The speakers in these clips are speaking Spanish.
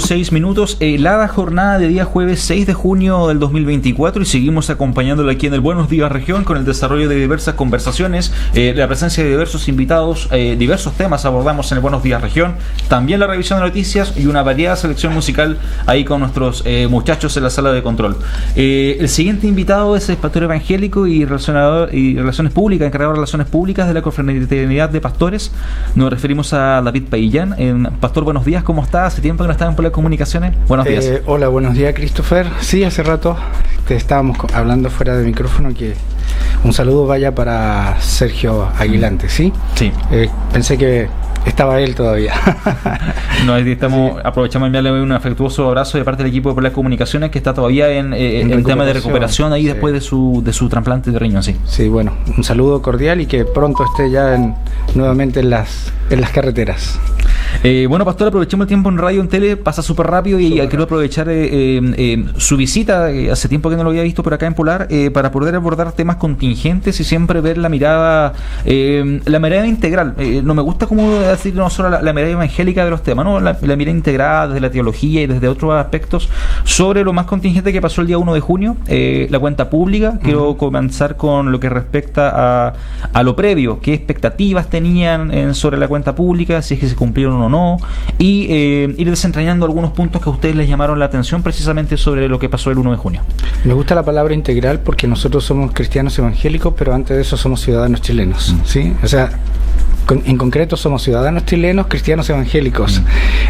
8:06. La jornada de día jueves 6 de junio del 2024 y seguimos acompañándolo aquí en el Buenos Días Región con el desarrollo de diversas conversaciones, la presencia de diversos invitados, diversos temas abordamos en el Buenos Días Región, también la revisión de noticias y una variada selección musical ahí con nuestros muchachos en la sala de control. El siguiente invitado es el pastor evangélico y relaciones públicas, encargado de relaciones públicas de la Confraternidad de Pastores. Nos referimos a David Paillán. Pastor, buenos días, ¿cómo está? Hace tiempo que no estaban por las comunicaciones. Buenos días. Hola, buenos días, Christopher. Sí, hace rato te estábamos hablando fuera de micrófono que un saludo vaya para Sergio Aguilante, ¿sí? Sí. Pensé que estaba él todavía. No, aprovechamos de enviarle un afectuoso abrazo de parte del equipo de Por las Comunicaciones que está todavía en tema de recuperación ahí, sí, después de su trasplante de riñón, sí. Sí, bueno, un saludo cordial y que pronto esté ya nuevamente en las carreteras. Bueno, pastor, aprovechemos el tiempo en radio, en tele, pasa súper rápido y quiero aprovechar su visita, hace tiempo que no lo había visto por acá en Polar, para poder abordar temas contingentes y siempre ver la mirada integral. No me gusta como decir no solo la mirada evangélica de los temas, ¿no? La mirada integrada desde la teología y desde otros aspectos sobre lo más contingente que pasó el día 1 de junio, la cuenta pública. Quiero comenzar con lo que respecta a lo previo, qué expectativas tenían sobre la cuenta pública, si es que se cumplieron o no, y ir desentrañando algunos puntos que a ustedes les llamaron la atención precisamente sobre lo que pasó el 1 de junio. Me gusta la palabra integral porque nosotros somos cristianos evangélicos, pero antes de eso somos ciudadanos chilenos, ¿sí? O sea, en concreto somos ciudadanos chilenos, cristianos evangélicos.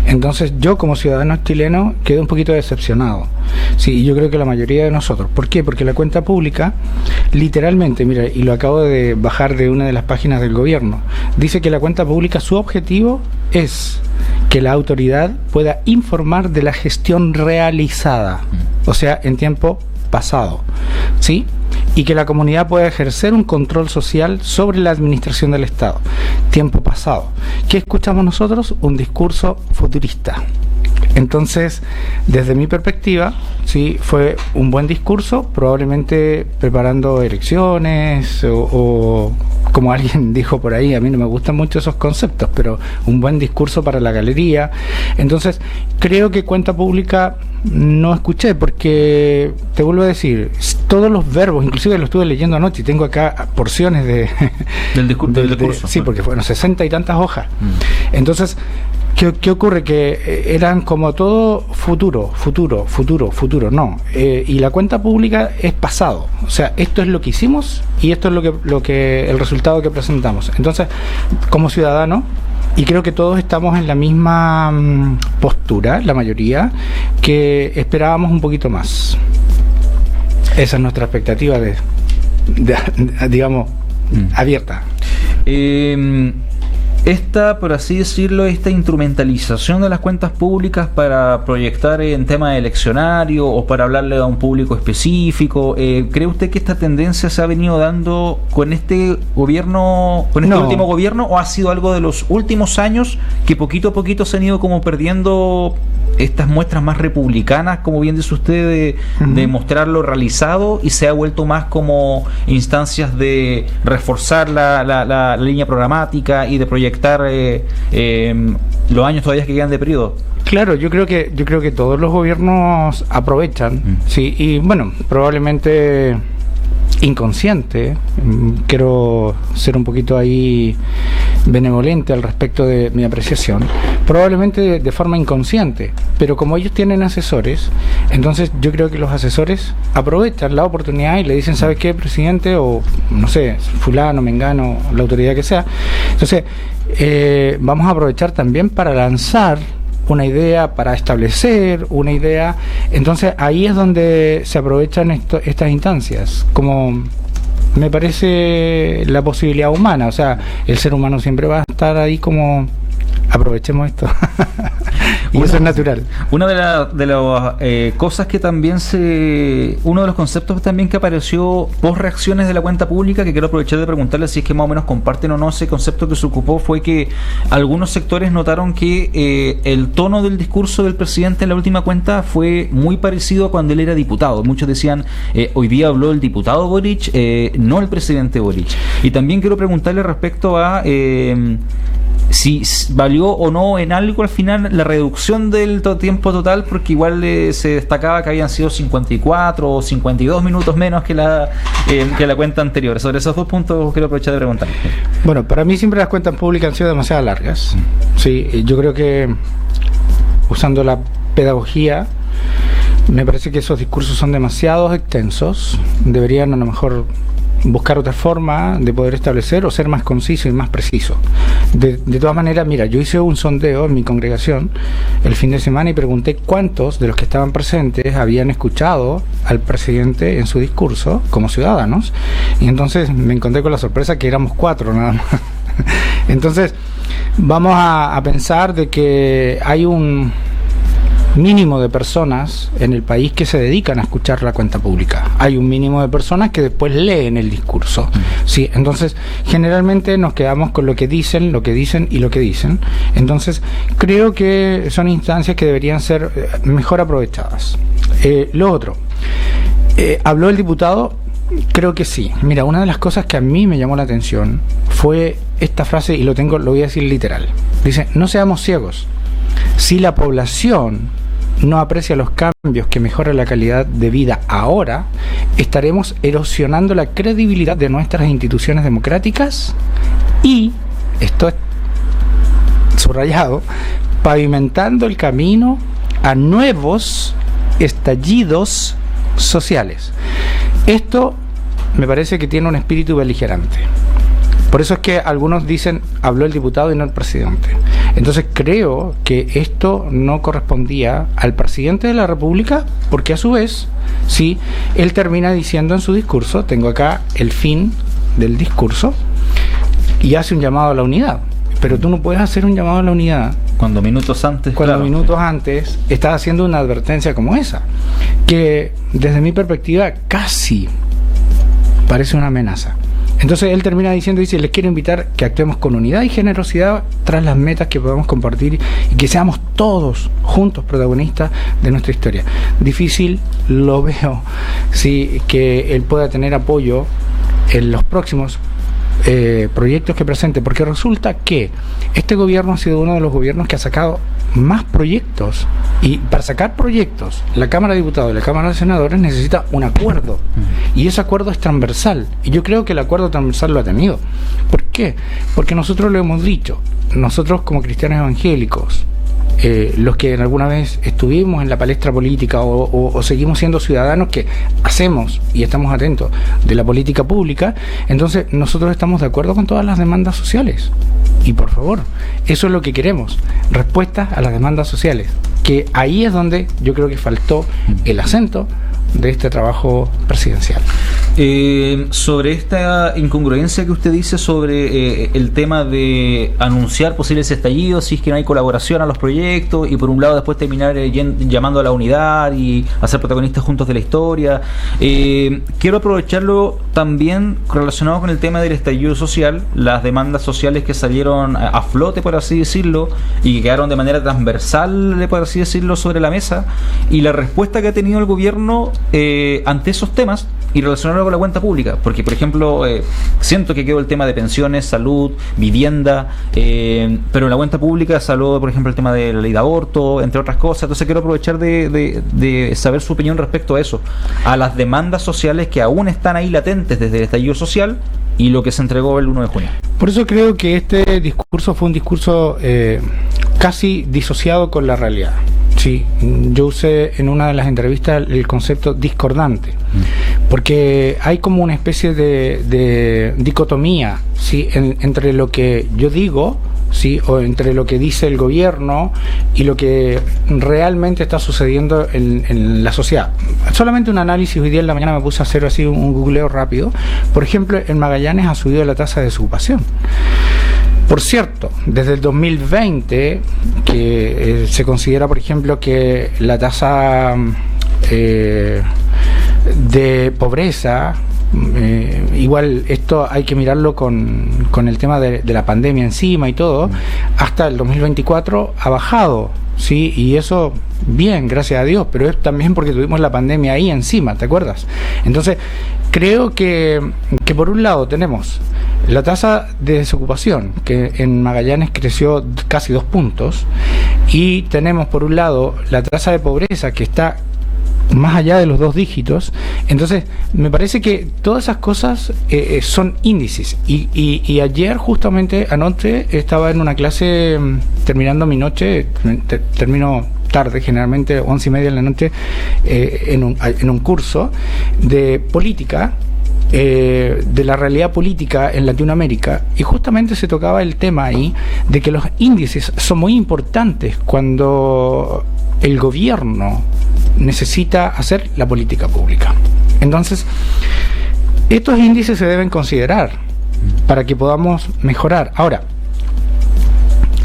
Entonces yo como ciudadano chileno quedé un poquito decepcionado. Sí, y yo creo que la mayoría de nosotros. ¿Por qué? Porque la cuenta pública, literalmente, mira, y lo acabo de bajar de una de las páginas del gobierno, dice que la cuenta pública, su objetivo es que la autoridad pueda informar de la gestión realizada, o sea, en tiempo pasado, ¿sí? Y que la comunidad pueda ejercer un control social sobre la administración del Estado. Tiempo pasado. ¿Qué escuchamos nosotros? Un discurso futurista. Entonces, desde mi perspectiva, sí, fue un buen discurso, probablemente preparando elecciones o como alguien dijo por ahí, a mí no me gustan mucho esos conceptos, pero un buen discurso para la galería. Entonces, creo que cuenta pública no escuché, porque te vuelvo a decir, todos los verbos, inclusive lo estuve leyendo anoche y tengo acá porciones del discurso. Sí, porque fueron 60 y tantas hojas. Entonces, ¿qué ocurre? Que eran como todo futuro, no. Y la cuenta pública es pasado. O sea, esto es lo que hicimos y esto es lo que el resultado que presentamos. Entonces, como ciudadano, y creo que todos estamos en la misma postura, la mayoría, que esperábamos un poquito más. Esa es nuestra expectativa digamos, abierta. Por así decirlo, esta instrumentalización de las cuentas públicas para proyectar en tema eleccionario o para hablarle a un público específico, ¿cree usted que esta tendencia se ha venido dando con este gobierno, último gobierno, o ha sido algo de los últimos años que poquito a poquito se han ido como perdiendo estas muestras más republicanas, como bien dice usted, de mostrar lo realizado, y se ha vuelto más como instancias de reforzar la línea programática y de proyectar los años todavía que quedan de periodo? Claro, yo creo que todos los gobiernos aprovechan, sí, y bueno, probablemente inconsciente, quiero ser un poquito ahí benevolente al respecto de mi apreciación, probablemente de forma inconsciente, pero como ellos tienen asesores, entonces yo creo que los asesores aprovechan la oportunidad y le dicen, ¿sabes qué, presidente? O no sé, fulano, mengano, la autoridad que sea. Entonces, vamos a aprovechar también para lanzar una idea, para establecer una idea. Entonces ahí es donde se aprovechan estas instancias, como me parece la posibilidad humana. O sea, el ser humano siempre va a estar ahí como aprovechemos esto. Y eso es natural. Una de las cosas que también uno de los conceptos también que apareció post reacciones de la cuenta pública, que quiero aprovechar de preguntarle si es que más o menos comparten o no ese concepto que se ocupó, fue que algunos sectores notaron que el tono del discurso del presidente en la última cuenta fue muy parecido a cuando él era diputado. Muchos decían, hoy día habló el diputado Boric, no el presidente Boric. Y también quiero preguntarle respecto a si valió o no en algo al final la reducción del tiempo total, porque igual se destacaba que habían sido 54 o 52 minutos menos que la cuenta anterior. Sobre esos dos puntos quiero aprovechar de preguntar. Bueno, para mí siempre las cuentas públicas han sido demasiado largas. Sí, yo creo que usando la pedagogía, me parece que esos discursos son demasiado extensos. Deberían a lo mejor buscar otra forma de poder establecer o ser más conciso y más preciso. De todas maneras, mira, yo hice un sondeo en mi congregación el fin de semana y pregunté cuántos de los que estaban presentes habían escuchado al presidente en su discurso como ciudadanos, y entonces me encontré con la sorpresa que éramos 4 nada más. Entonces vamos a pensar de que hay un mínimo de personas en el país que se dedican a escuchar la cuenta pública. Hay un mínimo de personas que después leen el discurso. Sí, entonces generalmente nos quedamos con lo que dicen y lo que dicen. Entonces creo que son instancias que deberían ser mejor aprovechadas. Lo otro, habló el diputado. Creo que sí. Mira, una de las cosas que a mí me llamó la atención fue esta frase, y lo voy a decir literal. Dice: no seamos ciegos. Si la población no aprecia los cambios que mejoran la calidad de vida ahora, estaremos erosionando la credibilidad de nuestras instituciones democráticas y, esto es subrayado, pavimentando el camino a nuevos estallidos sociales. Esto me parece que tiene un espíritu beligerante. Por eso es que algunos dicen, habló el diputado y no el presidente. Entonces creo que esto no correspondía al presidente de la República, porque a su vez, sí, él termina diciendo en su discurso, tengo acá el fin del discurso, y hace un llamado a la unidad. Pero tú no puedes hacer un llamado a la unidad cuando minutos antes estás haciendo una advertencia como esa, que desde mi perspectiva casi parece una amenaza. Entonces él termina diciendo, les quiero invitar que actuemos con unidad y generosidad tras las metas que podamos compartir y que seamos todos juntos protagonistas de nuestra historia. Difícil lo veo, sí, que él pueda tener apoyo en los próximos proyectos que presente, porque resulta que este gobierno ha sido uno de los gobiernos que ha sacado más proyectos, y para sacar proyectos la Cámara de Diputados y la Cámara de Senadores necesita un acuerdo, y ese acuerdo es transversal, y yo creo que el acuerdo transversal lo ha tenido. ¿Por qué? Porque nosotros lo hemos dicho, nosotros como cristianos evangélicos, los que alguna vez estuvimos en la palestra política o seguimos siendo ciudadanos que hacemos y estamos atentos de la política pública, entonces nosotros estamos de acuerdo con todas las demandas sociales. Y por favor, eso es lo que queremos, respuestas a las demandas sociales, que ahí es donde yo creo que faltó el acento de este trabajo presidencial. Sobre esta incongruencia que usted dice sobre el tema de anunciar posibles estallidos si es que no hay colaboración a los proyectos, y por un lado después terminar llamando a la unidad y a ser protagonistas juntos de la historia, quiero aprovecharlo también relacionado con el tema del estallido social, las demandas sociales que salieron a flote, por así decirlo, y que quedaron de manera transversal, por así decirlo, sobre la mesa, y la respuesta que ha tenido el gobierno ante esos temas y relacionarlo con la cuenta pública, porque por ejemplo siento que quedó el tema de pensiones, salud, vivienda, pero en la cuenta pública salió por ejemplo el tema de la ley de aborto, entre otras cosas. Entonces quiero aprovechar de saber su opinión respecto a eso, a las demandas sociales que aún están ahí latentes desde el estallido social y lo que se entregó el 1 de junio. Por eso creo que este discurso fue un discurso casi disociado con la realidad. Sí, yo usé en una de las entrevistas el concepto discordante, porque hay como una especie de dicotomía, ¿sí?, entre lo que yo digo, ¿sí?, o entre lo que dice el gobierno y lo que realmente está sucediendo en la sociedad. Solamente un análisis, hoy día en la mañana me puse a hacer así un googleo rápido. Por ejemplo, en Magallanes ha subido la tasa de desocupación. Por cierto, desde el 2020, que se considera, por ejemplo, que la tasa de pobreza, igual esto hay que mirarlo con el tema de la pandemia encima y todo, hasta el 2024 ha bajado, ¿sí? Y eso, bien, gracias a Dios, pero es también porque tuvimos la pandemia ahí encima, ¿te acuerdas? Entonces, creo que por un lado tenemos la tasa de desocupación, que en Magallanes creció casi 2 puntos, y tenemos por un lado la tasa de pobreza, que está más allá de los 2 dígitos. Entonces me parece que todas esas cosas son índices, y ayer, justamente anoche, estaba en una clase terminando mi noche, termino tarde, generalmente 11:30 de la noche, en un curso de política, de la realidad política en Latinoamérica, y justamente se tocaba el tema ahí de que los índices son muy importantes cuando el gobierno necesita hacer la política pública. Entonces, estos índices se deben considerar para que podamos mejorar. Ahora,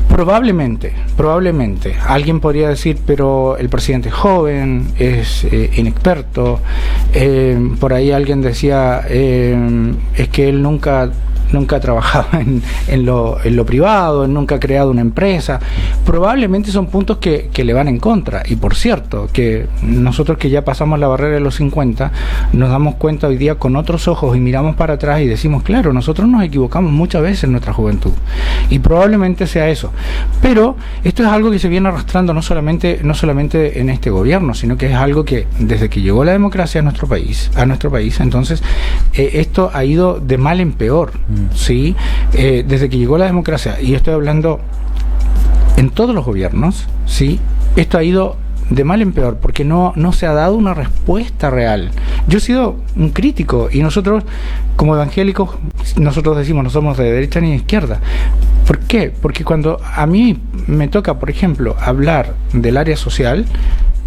probablemente, alguien podría decir, pero el presidente es joven, es inexperto, por ahí alguien decía, es que él nunca ha trabajado en lo privado, nunca ha creado una empresa. Probablemente son puntos que le van en contra. Y por cierto, que nosotros que ya pasamos la barrera de los 50, nos damos cuenta hoy día con otros ojos y miramos para atrás y decimos, claro, nosotros nos equivocamos muchas veces en nuestra juventud. Y probablemente sea eso. Pero esto es algo que se viene arrastrando no solamente en este gobierno, sino que es algo que desde que llegó la democracia a nuestro país, entonces esto ha ido de mal en peor. Sí, desde que llegó la democracia, y estoy hablando en todos los gobiernos, sí, esto ha ido de mal en peor, porque no se ha dado una respuesta real. Yo he sido un crítico, y nosotros, como evangélicos, nosotros decimos, no somos de derecha ni de izquierda. ¿Por qué? Porque cuando a mí me toca, por ejemplo, hablar del área social,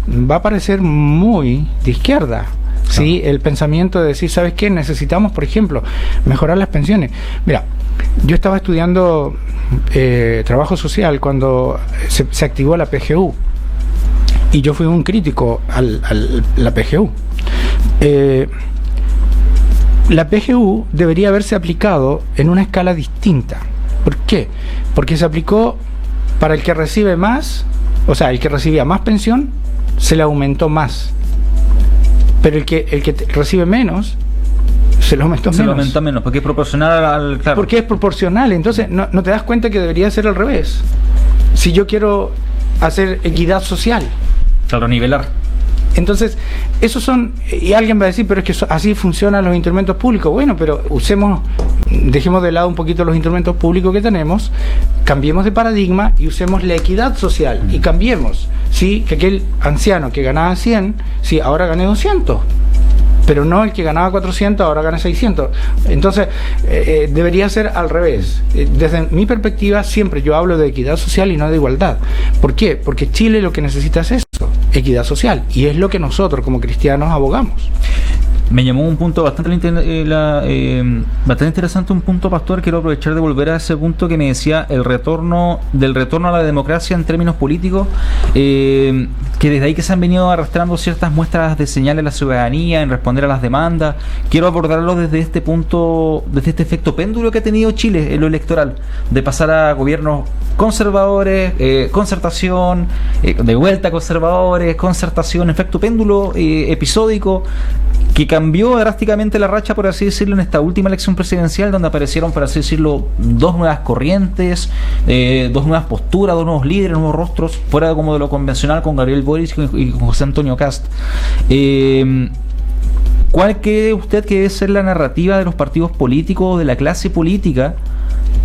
va a parecer muy de izquierda. Sí, el pensamiento de decir, ¿sabes qué? Necesitamos, por ejemplo, mejorar las pensiones. Mira, yo estaba estudiando trabajo social cuando se activó la PGU, y yo fui un crítico a la PGU. La PGU debería haberse aplicado en una escala distinta. ¿Por qué? Porque se aplicó para el que recibe más, o sea, el que recibía más pensión, se le aumentó más. Pero el que recibe menos, se lo aumenta menos. Se lo aumenta menos, porque es proporcional al... Claro. Porque es proporcional. Entonces, no te das cuenta que debería ser al revés. Si yo quiero hacer equidad social. Claro, nivelar. Entonces, esos son... Y alguien va a decir, pero es que así funcionan los instrumentos públicos. Bueno, pero dejemos de lado un poquito los instrumentos públicos que tenemos, cambiemos de paradigma y usemos la equidad social, y cambiemos, ¿sí? Que aquel anciano que ganaba 100, sí, ahora gane 200, pero no el que ganaba 400 ahora gana 600. Entonces debería ser al revés. Desde mi perspectiva, siempre yo hablo de equidad social y no de igualdad. ¿Por qué? Porque Chile lo que necesita es eso, equidad social, y es lo que nosotros como cristianos abogamos. Me llamó un punto bastante interesante, un punto, pastor. Quiero aprovechar de volver a ese punto que me decía del retorno a la democracia en términos políticos, que desde ahí que se han venido arrastrando ciertas muestras de señales a la ciudadanía en responder a las demandas. Quiero abordarlo desde este punto, desde este efecto péndulo que ha tenido Chile en lo electoral, de pasar a gobiernos conservadores, concertación, de vuelta a conservadores, concertación, efecto péndulo episódico, que cambió drásticamente la racha, por así decirlo, en esta última elección presidencial, donde aparecieron, por así decirlo, 2 nuevas corrientes, 2 nuevas posturas, 2 nuevos líderes, nuevos rostros, fuera como de lo convencional, con Gabriel Boric y con José Antonio Kast. ¿Cuál cree usted que debe ser la narrativa de los partidos políticos, de la clase política,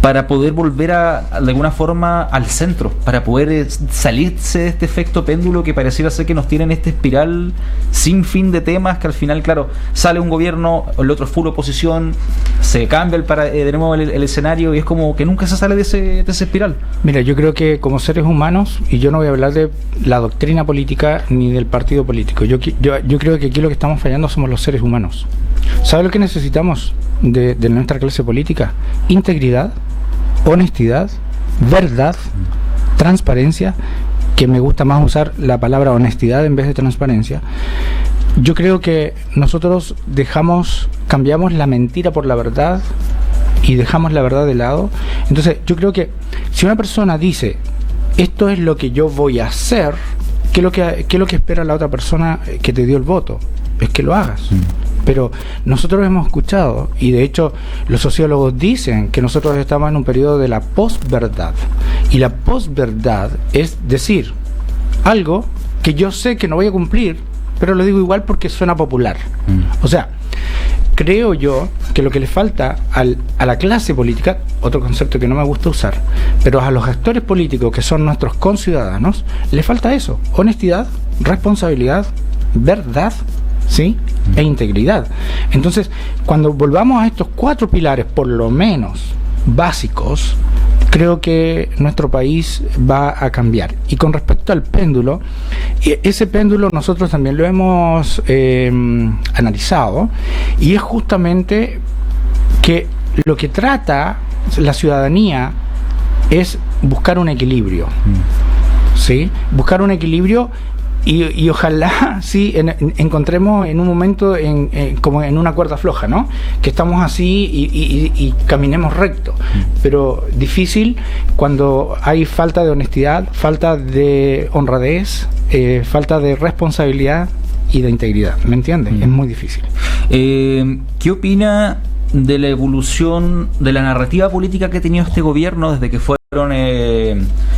para poder volver de alguna forma al centro, para poder salirse de este efecto péndulo que pareciera ser que nos tiene en esta espiral sin fin de temas, que al final, claro, sale un gobierno, el otro full oposición, se cambia de nuevo el escenario, y es como que nunca se sale de esa espiral? Mira, yo creo que como seres humanos, y yo no voy a hablar de la doctrina política ni del partido político, yo creo que aquí lo que estamos fallando somos los seres humanos. ¿Sabe lo que necesitamos de nuestra clase política? Integridad, honestidad, verdad, transparencia, que me gusta más usar la palabra honestidad en vez de transparencia. Yo creo que nosotros cambiamos la mentira por la verdad y dejamos la verdad de lado. Entonces yo creo que si una persona dice esto es lo que yo voy a hacer, ¿qué es lo que espera la otra persona que te dio el voto? Es que lo hagas. Pero nosotros hemos escuchado, y de hecho los sociólogos dicen que nosotros estamos en un periodo de la posverdad. Y la posverdad es decir algo que yo sé que no voy a cumplir, pero lo digo igual porque suena popular. O sea, creo yo que lo que le falta a la clase política, otro concepto que no me gusta usar, pero a los gestores políticos que son nuestros conciudadanos, le falta eso: honestidad, responsabilidad, verdad, ¿sí? E integridad. Entonces, cuando volvamos a estos 4 pilares, por lo menos básicos, creo que nuestro país va a cambiar. Y con respecto al péndulo, ese péndulo nosotros también lo hemos analizado, y es justamente que lo que trata la ciudadanía es buscar un equilibrio, ¿sí? Buscar un equilibrio. Y ojalá sí encontremos en un momento como en una cuerda floja, ¿no? Que estamos así y caminemos recto. Pero difícil cuando hay falta de honestidad, falta de honradez, falta de responsabilidad y de integridad. ¿Me entiendes? Es muy difícil. ¿Qué opina de la evolución de la narrativa política que ha tenido este gobierno desde que fueron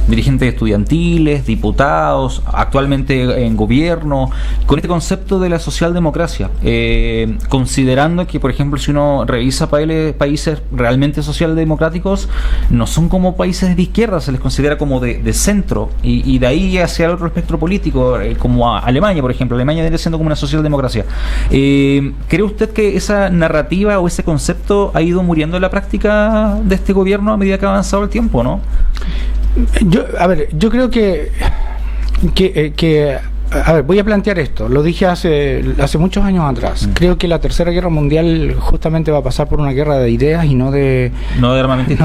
dirigentes estudiantiles, diputados, actualmente en gobierno, con este concepto de la socialdemocracia, considerando que, por ejemplo, si uno revisa países realmente socialdemocráticos, no son como países de izquierda, se les considera como de centro, y de ahí hacia el otro espectro político, como a Alemania, por ejemplo. Alemania viene siendo como una socialdemocracia. ¿Cree usted que esa narrativa o ese concepto ha ido muriendo en la práctica de este gobierno a medida que ha avanzado el tiempo, no? Yo creo que voy a plantear esto. Lo dije hace muchos años atrás. Creo que la Tercera Guerra Mundial justamente va a pasar por una guerra de ideas y no de armamento.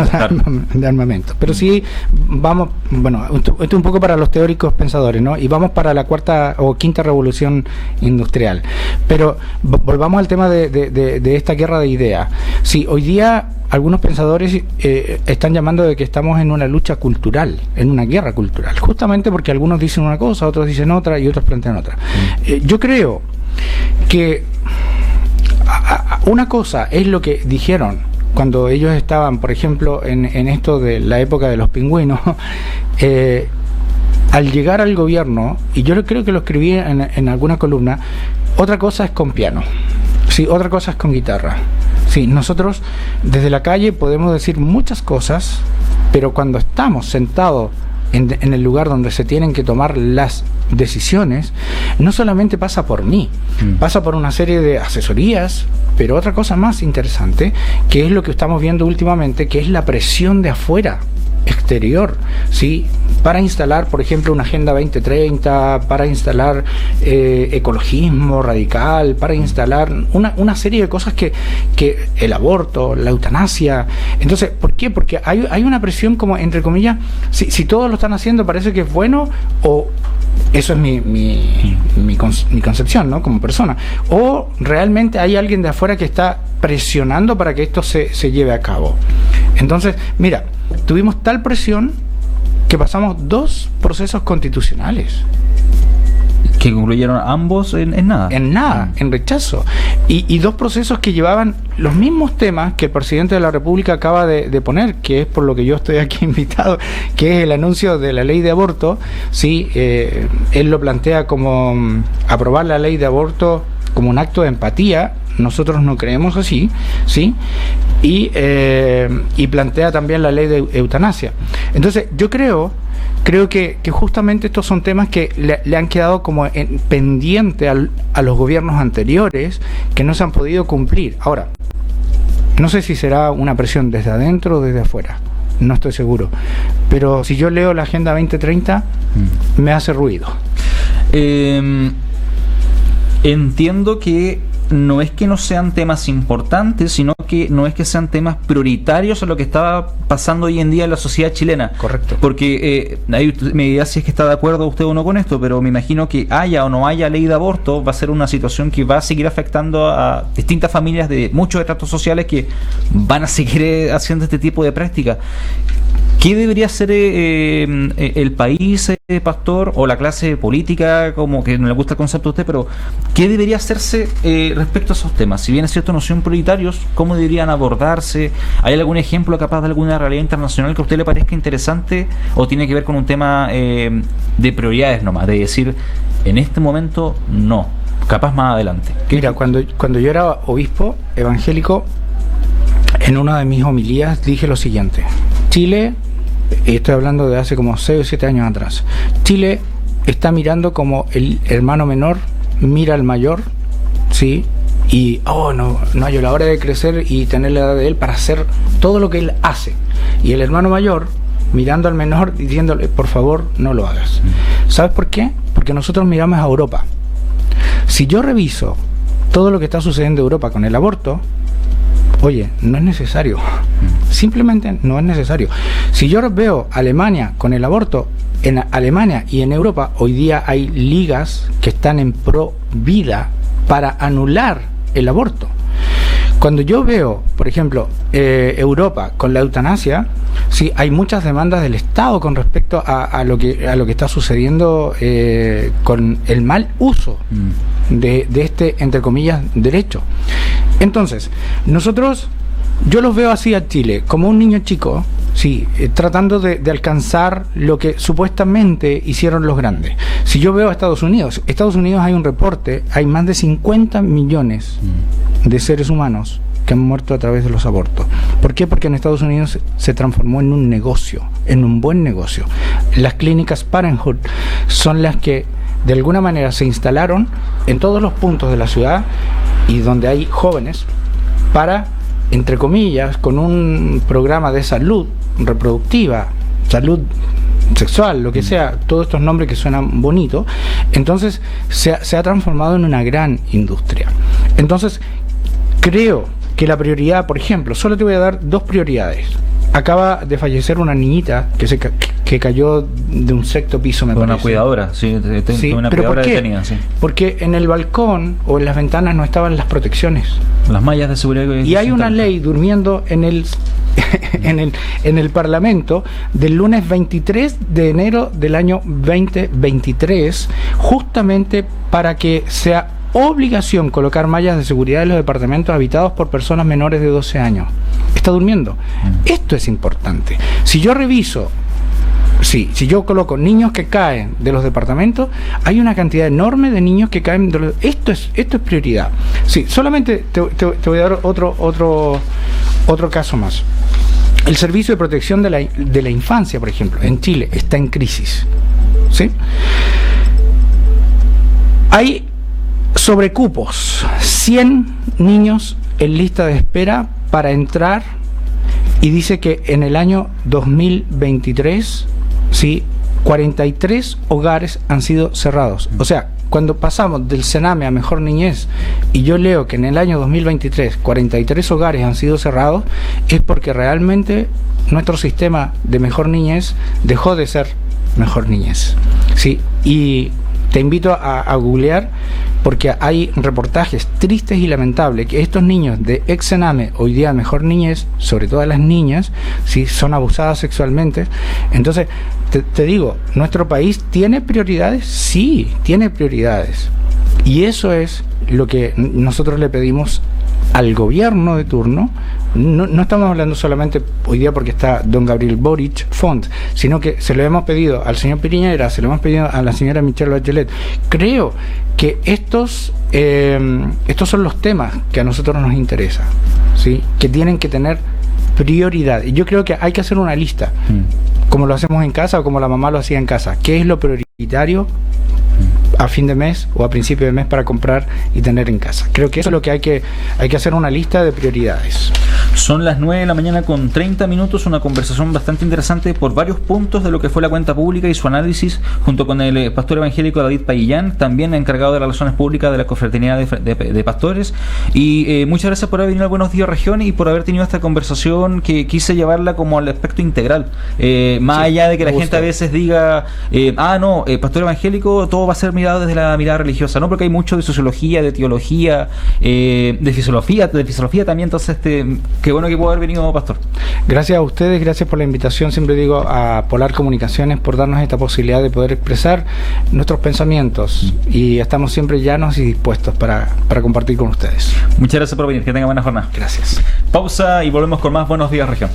De armamento. Pero sí vamos, bueno, esto es un poco para los teóricos pensadores, ¿no? Y vamos para la 4ª o 5ª revolución industrial. Pero volvamos al tema de esta guerra de ideas. Sí, hoy día algunos pensadores están llamando de que estamos en una lucha cultural, en una guerra cultural, justamente porque algunos dicen una cosa, otros dicen otra y otros plantean otra. Yo creo que una cosa es lo que dijeron cuando ellos estaban, por ejemplo, en esto de la época de los pingüinos, al llegar al gobierno, y yo creo que lo escribí en alguna columna, otra cosa es con piano, sí, otra cosa es con guitarra. Sí, nosotros desde la calle podemos decir muchas cosas, pero cuando estamos sentados en el lugar donde se tienen que tomar las decisiones, no solamente pasa por mí, pasa por una serie de asesorías, pero otra cosa más interesante, que es lo que estamos viendo últimamente, que es la presión de afuera, exterior, ¿sí? Para instalar, por ejemplo, una Agenda 2030, para instalar ecologismo radical, para instalar una serie de cosas que el aborto, la eutanasia. Entonces, ¿por qué? Porque hay una presión como, entre comillas, si todos lo están haciendo parece que es bueno, o eso es mi concepción, ¿no? Como persona, o realmente hay alguien de afuera que está presionando para que esto se lleve a cabo. Entonces, mira, tuvimos tal presión que pasamos 2 procesos constitucionales. Que concluyeron ambos en nada. En rechazo. Y 2 procesos que llevaban los mismos temas que el presidente de la República acaba de poner, que es por lo que yo estoy aquí invitado, que es el anuncio de la ley de aborto. Sí, él lo plantea como aprobar la ley de aborto como un acto de empatía. Nosotros no creemos así, ¿sí? Y plantea también la ley de eutanasia. Entonces, yo creo que justamente estos son temas que le han quedado como pendiente a los gobiernos anteriores, que no se han podido cumplir. Ahora, no sé si será una presión desde adentro o desde afuera, no estoy seguro, pero si yo leo la Agenda 2030 me hace ruido. Entiendo que no es que no sean temas importantes, sino que sean temas prioritarios a lo que está pasando hoy en día en la sociedad chilena. Correcto. Porque ahí me dirá si es que está de acuerdo usted o no con esto, pero me imagino que haya o no haya ley de aborto, va a ser una situación que va a seguir afectando a distintas familias de muchos estratos sociales que van a seguir haciendo este tipo de prácticas. ¿Qué debería hacer el país, pastor, o la clase política, como que no le gusta el concepto a usted, pero qué debería hacerse respecto a esos temas? Si bien es cierto, no son prioritarios, ¿cómo deberían abordarse? ¿Hay algún ejemplo capaz de alguna realidad internacional que a usted le parezca interesante o tiene que ver con un tema de prioridades nomás, de decir, en este momento no, capaz más adelante? Mira, cuando yo era obispo evangélico, en una de mis homilías dije lo siguiente: Chile, estoy hablando de hace como 6 o 7 años atrás, Chile está mirando como el hermano menor mira al mayor, ¿sí? Y, no hay la hora de crecer y tener la edad de él para hacer todo lo que él hace. Y el hermano mayor mirando al menor diciéndole, por favor, no lo hagas. ¿Sabes por qué? Porque nosotros miramos a Europa. Si yo reviso todo lo que está sucediendo en Europa con el aborto, oye, no es necesario. Simplemente no es necesario. Si yo veo Alemania con el aborto, en Alemania y en Europa hoy día hay ligas que están en pro vida para anular el aborto. Cuando yo veo, por ejemplo, Europa con la eutanasia, sí, hay muchas demandas del Estado con respecto a lo que está sucediendo con el mal uso de este, entre comillas, derecho. Entonces, yo los veo así a Chile, como un niño chico, sí, tratando de alcanzar lo que supuestamente hicieron los grandes. Si yo veo a Estados Unidos hay un reporte, hay más de 50 millones de seres humanos que han muerto a través de los abortos. ¿Por qué? Porque en Estados Unidos se transformó en un negocio, en un buen negocio. Las clínicas Parenthood son las que de alguna manera se instalaron en todos los puntos de la ciudad y donde hay jóvenes para, entre comillas, con un programa de salud reproductiva, salud sexual, lo que sea, todos estos nombres que suenan bonitos. Entonces se ha transformado en una gran industria. Entonces creo que la prioridad, por ejemplo, solo te voy a dar 2 prioridades. Acaba de fallecer una niñita que cayó de un 6º piso, me parece. Una cuidadora, sí, una pero cuidadora ¿por qué? Detenida, sí. Porque en el balcón o en las ventanas no estaban las protecciones. Las mallas de seguridad. Y hay una ley durmiendo en el en el Parlamento del lunes 23 de enero del año 2023, justamente para que sea obligación colocar mallas de seguridad en los departamentos habitados por personas menores de 12 años. Está durmiendo. Esto es importante. Si yo reviso, si yo coloco niños que caen de los departamentos, hay una cantidad enorme de niños que caen de los... Esto es prioridad. Sí, solamente te voy a dar otro caso más. El Servicio de Protección de la Infancia, por ejemplo, en Chile está en crisis, ¿sí? Hay sobrecupos, 100 niños en lista de espera para entrar, y dice que en el año 2023, ¿sí?, 43 hogares han sido cerrados. O sea, cuando pasamos del Sename a Mejor Niñez y yo leo que en el año 2023 43 hogares han sido cerrados, es porque realmente nuestro sistema de Mejor Niñez dejó de ser Mejor Niñez, ¿sí? Y te invito a googlear, porque hay reportajes tristes y lamentables que estos niños de ex Sename, hoy día Mejor Niñez, sobre todo las niñas, ¿sí?, son abusadas sexualmente. Entonces, te digo, ¿nuestro país tiene prioridades? Sí, tiene prioridades. Y eso es lo que nosotros le pedimos al gobierno de turno. No estamos hablando solamente hoy día porque está don Gabriel Boric Font, sino que se lo hemos pedido al señor Piñera, se lo hemos pedido a la señora Michelle Bachelet. Creo que estos son los temas que a nosotros nos interesan, ¿sí?, que tienen que tener prioridad. Y yo creo que hay que hacer una lista, como lo hacemos en casa o como la mamá lo hacía en casa. ¿Qué es lo prioritario a fin de mes o a principio de mes para comprar y tener en casa? Creo que eso es lo que hay que hacer, una lista de prioridades. Son las 9 de la mañana con 30 minutos, una conversación bastante interesante por varios puntos de lo que fue la cuenta pública y su análisis, junto con el pastor evangélico David Paillán, también encargado de relaciones públicas de la Confraternidad de Pastores. Y muchas gracias por haber venido a Buenos Días Región y por haber tenido esta conversación que quise llevarla como al aspecto integral. Más allá de que la gente a veces diga, pastor evangélico, todo va a ser mirado desde la mirada religiosa, ¿no? Porque hay mucho de sociología, de teología, de fisiología también. Entonces, qué bueno que pudo haber venido, pastor. Gracias a ustedes, gracias por la invitación. Siempre digo a Polar Comunicaciones por darnos esta posibilidad de poder expresar nuestros pensamientos, y estamos siempre llanos y dispuestos para compartir con ustedes. Muchas gracias por venir, que tengan buena jornada. Gracias. Pausa y volvemos con más Buenos Días Región.